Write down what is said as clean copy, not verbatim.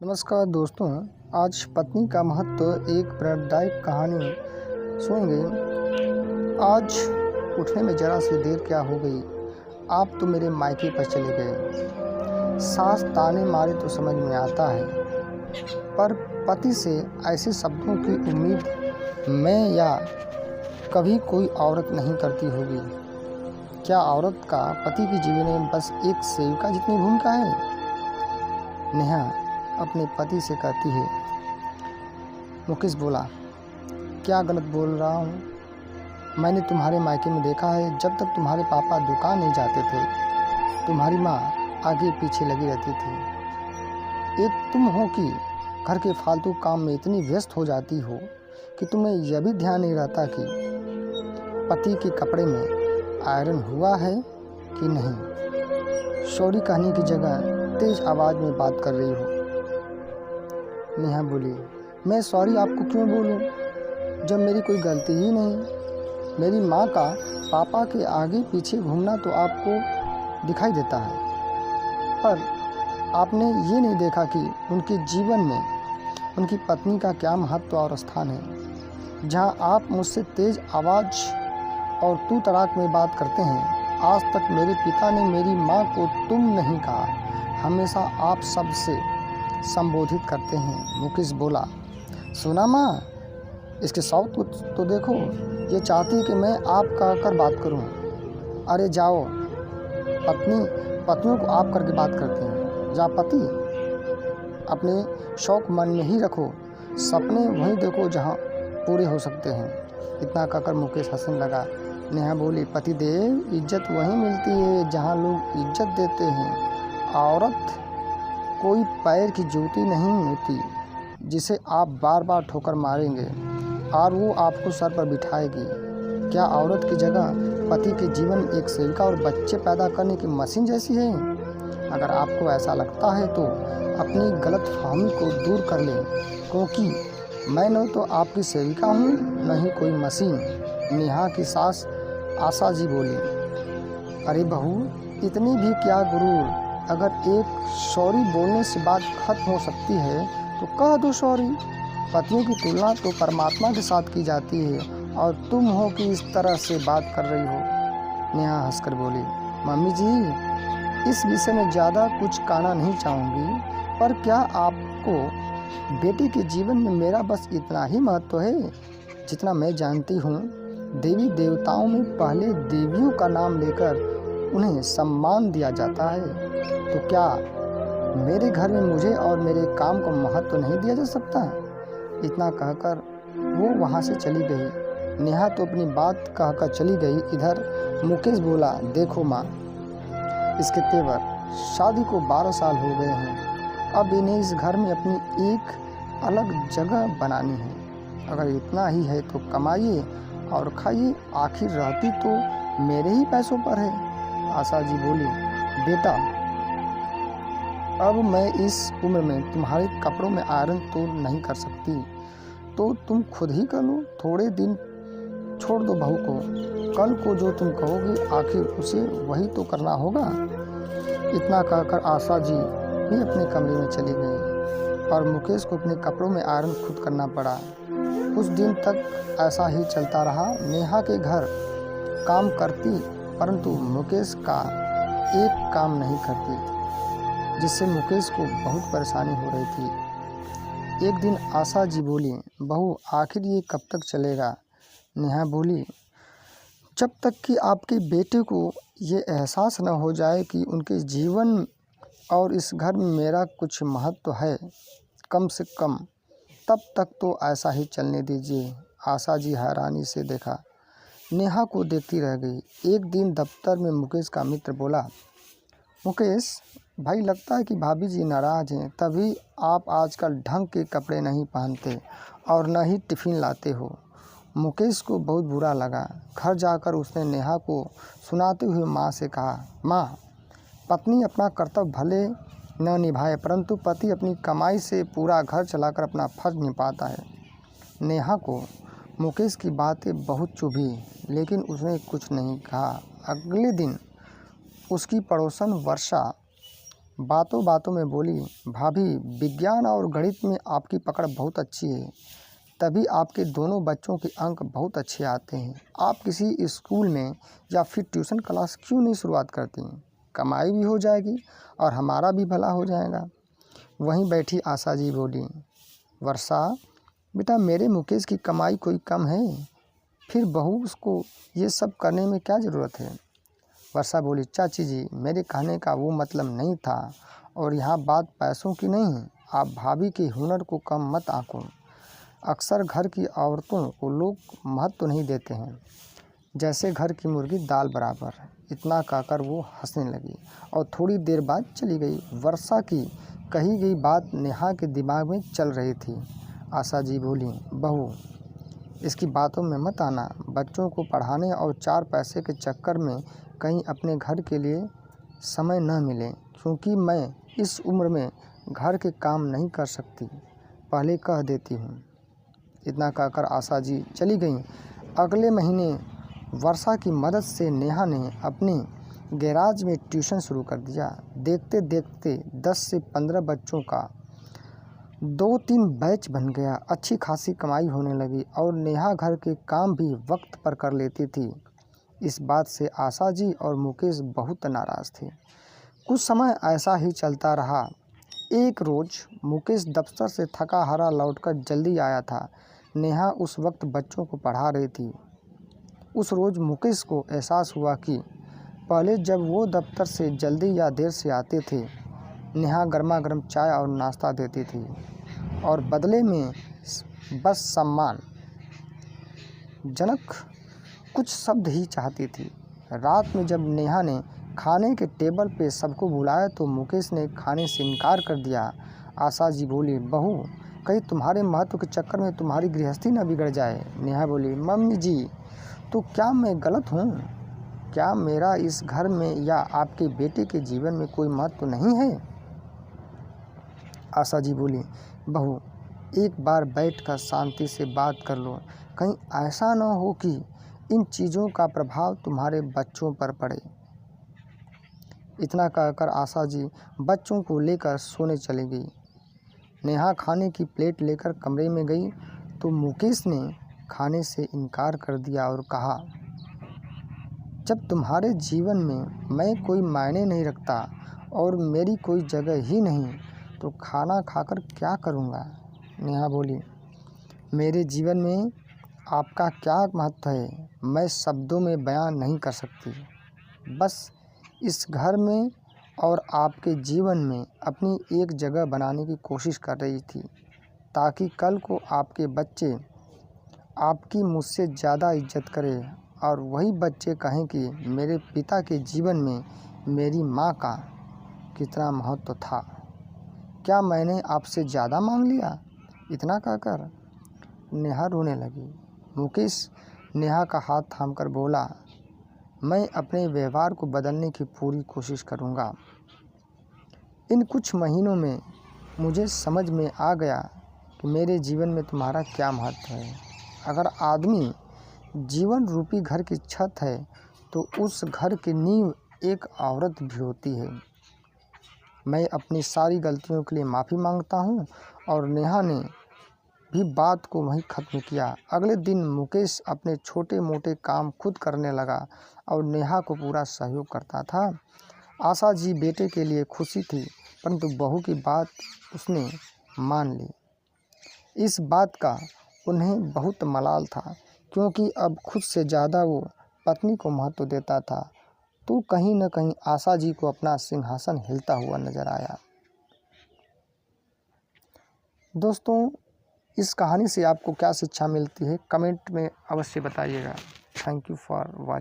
नमस्कार दोस्तों, आज पत्नी का महत्व एक प्रेरणादायक कहानी सुनेंगे। आज उठने में ज़रा सी देर क्या हो गई, आप तो मेरे मायके पर चले गए। सास ताने मारे तो समझ में आता है, पर पति से ऐसे शब्दों की उम्मीद मैं या कभी कोई औरत नहीं करती होगी। क्या औरत का पति के जीवन में बस एक सेविका जितनी भूमिका है? नेहा अपने पति से कहती है। मुकेश बोला, क्या गलत बोल रहा हूँ? मैंने तुम्हारे मायके में देखा है, जब तक तुम्हारे पापा दुकान नहीं जाते थे, तुम्हारी माँ आगे पीछे लगी रहती थी। एक तुम हो कि घर के फालतू काम में इतनी व्यस्त हो जाती हो कि तुम्हें यह भी ध्यान नहीं रहता कि पति के कपड़े में आयरन हुआ है कि नहीं। सॉरी कहने की जगह तेज आवाज़ में बात कर रही हो। नेहा बोली, मैं सॉरी आपको क्यों बोलूं, जब मेरी कोई गलती ही नहीं। मेरी माँ का पापा के आगे पीछे घूमना तो आपको दिखाई देता है, पर आपने ये नहीं देखा कि उनके जीवन में उनकी पत्नी का क्या महत्व और स्थान है। जहाँ आप मुझसे तेज आवाज़ और तू तड़ाक में बात करते हैं, आज तक मेरे पिता ने मेरी माँ को तुम नहीं कहा, हमेशा आप सबसे संबोधित करते हैं। मुकेश बोला, सुना माँ, इसके शौक तो देखो, ये चाहती है कि मैं आप कहकर बात करूं। अरे जाओ, पत्नियों को आप करके बात करते हैं। जा पति, अपने शौक मन में ही रखो, सपने वहीं देखो जहां पूरे हो सकते हैं। इतना कहकर मुकेश हंसने लगा। नेहा बोली, पति देव, इज्जत वहीं मिलती है जहां लोग इज्जत देते हैं। औरत कोई पैर की जूती नहीं होती जिसे आप बार बार ठोकर मारेंगे और वो आपको सर पर बिठाएगी। क्या औरत की जगह पति के जीवन में एक सेविका और बच्चे पैदा करने की मशीन जैसी है? अगर आपको ऐसा लगता है तो अपनी गलतफहमी को दूर कर लें, क्योंकि मैं न तो आपकी सेविका हूँ, न ही कोई मशीन। नेहा की सास आशा जी बोली, अरे बहू, इतनी भी क्या गुरूर, अगर एक सॉरी बोलने से बात खत्म हो सकती है तो कह दो सॉरी। पतियों की तुलना तो परमात्मा के साथ की जाती है और तुम हो कि इस तरह से बात कर रही हो। नेहा हंसकर बोली, मम्मी जी, इस विषय में ज़्यादा कुछ कहना नहीं चाहूँगी, पर क्या आपको बेटी के जीवन में मेरा बस इतना ही महत्व है? जितना मैं जानती हूँ, देवी देवताओं में पहले देवियों का नाम लेकर उन्हें सम्मान दिया जाता है, तो क्या मेरे घर में मुझे और मेरे काम को महत्व नहीं दिया जा सकता? इतना कहकर वो वहाँ से चली गई। नेहा तो अपनी बात कहकर चली गई। इधर मुकेश बोला, देखो माँ, इसके तेवर शादी को 12 साल हो गए हैं, अब इन्हें इस घर में अपनी एक अलग जगह बनानी है। अगर इतना ही है तो कमाइए और खाइए, आखिर रहती तो मेरे ही पैसों पर है। आशा जी बोली, बेटा, अब मैं इस उम्र में तुम्हारे कपड़ों में आयरन तो नहीं कर सकती, तो तुम खुद ही कर लो। थोड़े दिन छोड़ दो बहू को, कल को जो तुम कहोगे आखिर उसे वही तो करना होगा। इतना कहकर आशा जी भी अपने कमरे में चली गई और मुकेश को अपने कपड़ों में आयरन खुद करना पड़ा। कुछ दिन तक ऐसा ही चलता रहा। नेहा के घर काम करती, परंतु मुकेश का एक काम नहीं करती, जिससे मुकेश को बहुत परेशानी हो रही थी। एक दिन आशा जी बोली, बहू, आखिर ये कब तक चलेगा? नेहा बोली, जब तक कि आपके बेटे को ये एहसास न हो जाए कि उनके जीवन और इस घर में मेरा कुछ महत्व है, कम से कम तब तक तो ऐसा ही चलने दीजिए। आशा जी हैरानी से देखा, नेहा को देखती रह गई। एक दिन दफ्तर में मुकेश का मित्र बोला, मुकेश भाई, लगता है कि भाभी जी नाराज़ हैं, तभी आप आजकल ढंग के कपड़े नहीं पहनते और न ही टिफ़िन लाते हो। मुकेश को बहुत बुरा लगा। घर जाकर उसने नेहा को सुनाते हुए माँ से कहा, माँ, पत्नी अपना कर्तव्य भले न निभाए, परंतु पति अपनी कमाई से पूरा घर चलाकर अपना फर्ज निभाता है। नेहा को मुकेश की बातें बहुत चुभी, लेकिन उसने कुछ नहीं कहा। अगले दिन उसकी पड़ोसन वर्षा बातों बातों में बोली, भाभी विज्ञान और गणित में आपकी पकड़ बहुत अच्छी है, तभी आपके दोनों बच्चों के अंक बहुत अच्छे आते हैं। आप किसी स्कूल में या फिर ट्यूशन क्लास क्यों नहीं शुरुआत करती? कमाई भी हो जाएगी और हमारा भी भला हो जाएगा। वहीं बैठी आशा जी बोली, वर्षा बेटा, मेरे मुकेश की कमाई कोई कम है, फिर बहू उसको ये सब करने में क्या ज़रूरत है? वर्षा बोली, चाची जी मेरे कहने का वो मतलब नहीं था, और यहाँ बात पैसों की नहीं है। आप भाभी के हुनर को कम मत आंको। अक्सर घर की औरतों को लोग महत्व नहीं देते हैं, जैसे घर की मुर्गी दाल बराबर। इतना कहकर वो हंसने लगी और थोड़ी देर बाद चली गई। वर्षा की कही गई बात नेहा के दिमाग में चल रही थी। आशा जी बोली, बहू इसकी बातों में मत आना। बच्चों को पढ़ाने और 4 पैसे के चक्कर में कहीं अपने घर के लिए समय न मिले, क्योंकि मैं इस उम्र में घर के काम नहीं कर सकती, पहले कह देती हूँ। इतना कहकर आशा जी चली गईं। अगले महीने वर्षा की मदद से नेहा ने अपनी गैराज में ट्यूशन शुरू कर दिया। देखते देखते 10 से 15 बच्चों का 2-3 बैच बन गया। अच्छी खासी कमाई होने लगी और नेहा घर के काम भी वक्त पर कर लेती थी। इस बात से आशा जी और मुकेश बहुत नाराज़ थे। कुछ समय ऐसा ही चलता रहा। एक रोज़ मुकेश दफ्तर से थका हारा लौटकर जल्दी आया था। नेहा उस वक्त बच्चों को पढ़ा रही थी। उस रोज़ मुकेश को एहसास हुआ कि पहले जब वो दफ्तर से जल्दी या देर से आते थे, नेहा गर्मा गर्म चाय और नाश्ता देती थी और बदले में बस सम्मान जनक कुछ शब्द ही चाहती थी। रात में जब नेहा ने खाने के टेबल पे सबको बुलाया तो मुकेश ने खाने से इनकार कर दिया। आशा जी बोली, बहू कहीं तुम्हारे महत्व के चक्कर में तुम्हारी गृहस्थी न बिगड़ जाए। नेहा बोली, मम्मी जी तो क्या मैं गलत हूँ? क्या मेरा इस घर में या आपके बेटे के जीवन में कोई महत्व नहीं है? आशा जी बोली, बहू एक बार बैठकर शांति से बात कर लो। कहीं ऐसा न हो कि इन चीज़ों का प्रभाव तुम्हारे बच्चों पर पड़े। इतना कहकर आशा जी बच्चों को लेकर सोने चली गई। नेहा खाने की प्लेट लेकर कमरे में गई तो मुकेश ने खाने से इनकार कर दिया और कहा, जब तुम्हारे जीवन में मैं कोई मायने नहीं रखता और मेरी कोई जगह ही नहीं, तो खाना खाकर क्या करूँगा? नेहा बोली, मेरे जीवन में आपका क्या महत्व है मैं शब्दों में बयान नहीं कर सकती। बस इस घर में और आपके जीवन में अपनी एक जगह बनाने की कोशिश कर रही थी, ताकि कल को आपके बच्चे आपकी मुझसे ज़्यादा इज्जत करें और वही बच्चे कहें कि मेरे पिता के जीवन में मेरी माँ का कितना महत्व था। क्या मैंने आपसे ज़्यादा मांग लिया? इतना कहकर नेहा रोने लगी। मुकेश नेहा का हाथ थामकर बोला, मैं अपने व्यवहार को बदलने की पूरी कोशिश करूँगा। इन कुछ महीनों में मुझे समझ में आ गया कि मेरे जीवन में तुम्हारा क्या महत्व है। अगर आदमी जीवन रूपी घर की छत है तो उस घर की नींव एक औरत भी होती है। मैं अपनी सारी गलतियों के लिए माफ़ी मांगता हूँ। और नेहा ने भी बात को वहीं ख़त्म किया। अगले दिन मुकेश अपने छोटे मोटे काम खुद करने लगा और नेहा को पूरा सहयोग करता था। आशा जी बेटे के लिए खुशी थी, परंतु बहू की बात उसने मान ली। इस बात का उन्हें बहुत मलाल था, क्योंकि अब खुद से ज़्यादा वो पत्नी को महत्व देता था। तो कहीं न कहीं आशा जी को अपना सिंहासन हिलता हुआ नजर आया। दोस्तों, इस कहानी से आपको क्या शिक्षा मिलती है, कमेंट में अवश्य बताइएगा। Thank you for watching.